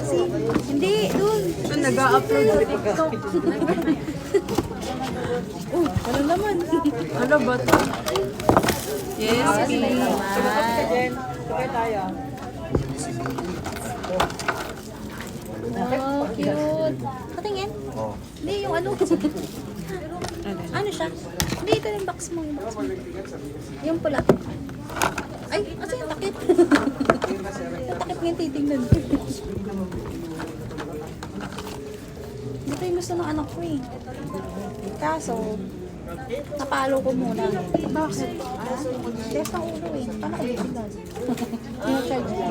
kasi. Hindi, dun. Nag-a-upload sa TikTok. Oh, wala naman. Ano ba to? Yes, May laman. Sabay tayo. Oh, cute. Patingin? Hindi, yung ano. Ano siya? Hindi, ito yung box mo. Yung box mo. Yung pula. Ay, kasi yung takip. Yung takip nga yung titignan. Dito yung gusto ng anak ko eh. Kaso, napalo ko muna. Bakit? Test ng ulo eh. Paano ko bibigyan? Yung charge ko.